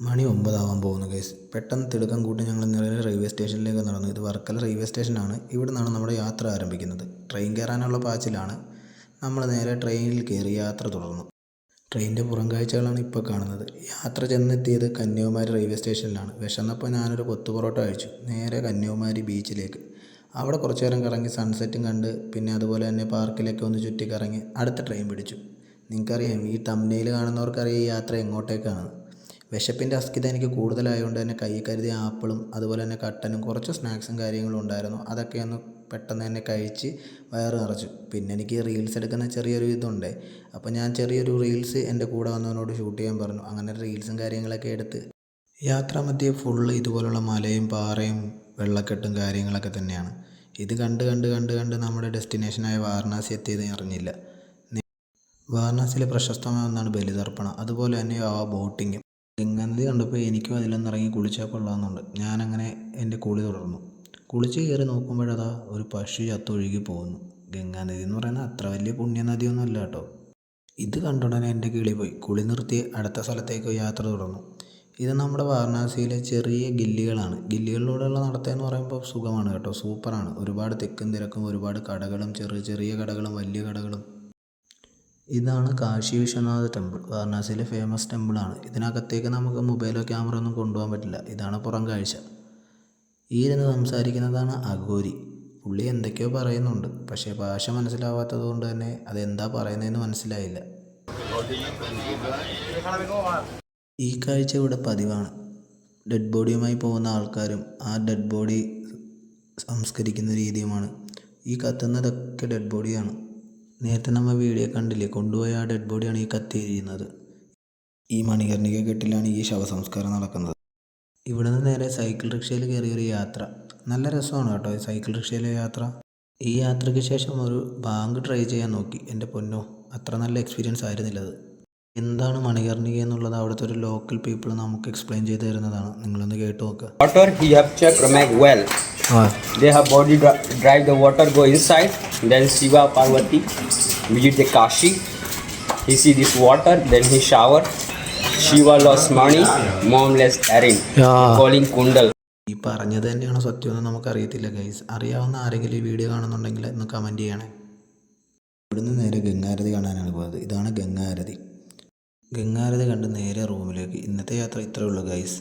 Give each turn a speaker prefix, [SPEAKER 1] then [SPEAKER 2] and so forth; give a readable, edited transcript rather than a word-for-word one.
[SPEAKER 1] മണി 9 ആവാൻ പോകുന്നു ഗൈസ്. പെട്ടെന്ന് തിടുക്കം കൂട്ടി ഞങ്ങൾ നേരെ റെയിൽവേ സ്റ്റേഷനിലേക്ക് നടന്നു. ഇത് വർക്കല റെയിൽവേ സ്റ്റേഷനാണ്. ഇവിടെ നിന്നാണ് നമ്മുടെ യാത്ര ആരംഭിക്കുന്നത്. ട്രെയിൻ കയറാനുള്ള പാച്ചിലാണ്. നമ്മൾ നേരെ ട്രെയിനിൽ കയറി യാത്ര തുടർന്നു. ട്രെയിനിൻ്റെ പുറം കാഴ്ചകളാണ് ഇപ്പോൾ കാണുന്നത്. യാത്ര ചെന്നെത്തിയത് കന്യാകുമാരി റെയിൽവേ സ്റ്റേഷനിലാണ്. വിശന്നപ്പോൾ ഞാനൊരു കൊത്തു പൊറോട്ട കഴിച്ചു. നേരെ കന്യാകുമാരി ബീച്ചിലേക്ക്. അവിടെ കുറച്ച് നേരം കറങ്ങി സൺസെറ്റും കണ്ട്, പിന്നെ അതുപോലെ തന്നെ പാർക്കിലേക്ക് ഒന്ന് ചുറ്റിക്കറങ്ങി അടുത്ത ട്രെയിൻ പിടിച്ചു. നിങ്ങൾക്കറിയാം, ഈ തംബ്നെയിൽ കാണുന്നവർക്കറിയാം ഈ യാത്ര എങ്ങോട്ടേക്കാണ്. വിശപ്പിൻ്റെ അസ്കിത എനിക്ക് കൂടുതലായതുകൊണ്ട് തന്നെ കയ്യിൽ കരുതിയ ആപ്പിളും അതുപോലെ തന്നെ കട്ടനും കുറച്ച് സ്നാക്സും കാര്യങ്ങളും ഉണ്ടായിരുന്നു. അതൊക്കെ ഒന്ന് പെട്ടെന്ന് തന്നെ കഴിച്ച് വയറ് നിറച്ചു. പിന്നെ എനിക്ക് റീൽസ് എടുക്കുന്ന ചെറിയൊരു ഇതുണ്ട്. അപ്പോൾ ഞാൻ ചെറിയൊരു റീൽസ് എൻ്റെ കൂടെ വന്നവനോട് ഷൂട്ട് ചെയ്യാൻ പറഞ്ഞു. അങ്ങനെ റീൽസും കാര്യങ്ങളൊക്കെ എടുത്ത് യാത്രാമധ്യേ ഫുള്ള് ഇതുപോലുള്ള മലയും പാറയും വെള്ളക്കെട്ടും കാര്യങ്ങളൊക്കെ തന്നെയാണ്. ഇത് കണ്ട് കണ്ട് കണ്ട് കണ്ട് നമ്മുടെ ഡെസ്റ്റിനേഷനായ വാരണാസി എത്തിയത് അറിഞ്ഞില്ല. വാരണാസിയിലെ പ്രശസ്തമായ ഒന്നാണ് ബലിതർപ്പണം. അതുപോലെ തന്നെ ആ ബോട്ടിങ്ങും. ഗംഗാനദി കണ്ടപ്പോൾ എനിക്കും അതിലൊന്നിറങ്ങി കുളിച്ചാൽ കൊള്ളാമെന്നുണ്ട്. ഞാനങ്ങനെ എൻ്റെ കുളി തുടർന്നു. കുളിച്ച് കയറി നോക്കുമ്പോഴതാ ഒരു പശു ചത്തൊഴുകി പോകുന്നു. ഗംഗാനദി എന്ന് പറയുന്നത് അത്ര വലിയ പുണ്യനദിയൊന്നും അല്ല കേട്ടോ. ഇത് കണ്ടുടനെ എൻ്റെ കിളി പോയി. കുളി നിർത്തി അടുത്ത സ്ഥലത്തേക്ക് യാത്ര തുടർന്നു. ഇത് നമ്മുടെ വാരണാസിയിലെ ചെറിയ ഗില്ലികളാണ്. ഗില്ലികളിലൂടെയുള്ള നടത്തമെന്ന് പറയുമ്പോൾ സുഖമാണ് കേട്ടോ, സൂപ്പറാണ്. ഒരുപാട് തിക്കും തിരക്കും, ഒരുപാട് കടകളും, ചെറിയ ചെറിയ കടകളും വലിയ കടകളും. ഇതാണ് കാശി വിശ്വനാഥ ടെമ്പിൾ. വാരണാസിയിലെ ഫേമസ് ടെമ്പിളാണ്. ഇതിനകത്തേക്ക് നമുക്ക് മൊബൈലോ ക്യാമറ ഒന്നും കൊണ്ടുപോകാൻ പറ്റില്ല. ഇതാണ് പുറം കാഴ്ച. ഈ ഇരുന്ന് സംസാരിക്കുന്നതാണ് അഘോരി. പുള്ളി എന്തൊക്കെയോ പറയുന്നുണ്ട്, പക്ഷേ ഭാഷ മനസ്സിലാവാത്തത് കൊണ്ട് തന്നെ അതെന്താ പറയുന്നതെന്ന് മനസ്സിലായില്ല. ഈ കാഴ്ച ഇവിടെ പതിവാണ്. ഡെഡ് ബോഡിയുമായി പോകുന്ന ആൾക്കാരും ആ ഡെഡ് ബോഡി സംസ്കരിക്കുന്ന രീതിയുമാണ്. ഈ കത്തുന്നതൊക്കെ ഡെഡ് ബോഡിയാണ്. നേരത്തെ നമ്മൾ വീഡിയോ കണ്ടില്ലേ, കൊണ്ടുപോയ ആ ഡെഡ് ബോഡിയാണ് ഈ കത്തിയിരിക്കുന്നത്. ഈ മണികർണിക കെട്ടിലാണ് ഈ ശവസംസ്കാരം നടക്കുന്നത്. ഇവിടെ നിന്ന് നേരെ സൈക്കിൾ റിക്ഷയിൽ കയറിയൊരു യാത്ര. നല്ല രസമാണ് കേട്ടോ ഈ സൈക്കിൾ റിക്ഷയിലെ യാത്ര. ഈ യാത്രയ്ക്ക് ശേഷം ഒരു ബാങ്ക് ട്രൈ ചെയ്യാൻ നോക്കി. എൻ്റെ പൊന്നോ, അത്ര നല്ല എക്സ്പീരിയൻസ് ആയിരുന്നില്ലത്. എന്താണ് മണികർണിക എന്നുള്ളത് അവിടുത്തെ ഒരു ലോക്കൽ പീപ്പിൾ നമുക്ക് എക്സ്പ്ലെയിൻ ചെയ്ത് തരുന്നതാണ്. നിങ്ങളൊന്ന് കേട്ട് നോക്കുക.
[SPEAKER 2] Water he have checked make well. They have body drive the water go inside. Then Shiva Parvati visit the Kashi. He see this water. Then he shower. Shiva lost money. Mom lost Erin. Calling Kundal.
[SPEAKER 1] ഈ പറഞ്ഞത് തന്നെയാണോ സത്യമെന്ന് നമുക്കറിയത്തില്ല guys. അറിയാവുന്ന ആരെങ്കിലും ഈ video കാണുന്നുണ്ടെങ്കിൽ ഒന്ന് കമൻറ്റ് ചെയ്യണേ. ഇവിടുന്ന് നേരെ ഗംഗാരതി കാണാനാണ് പോയത്. ഇതാണ് ഗംഗാരതി. ഗംഗാരതി കണ്ട് നേരെ റൂമിലേക്ക്. ഇന്നത്തെ യാത്ര ഇത്രയേ ഉള്ളൂ ഗൈസ്.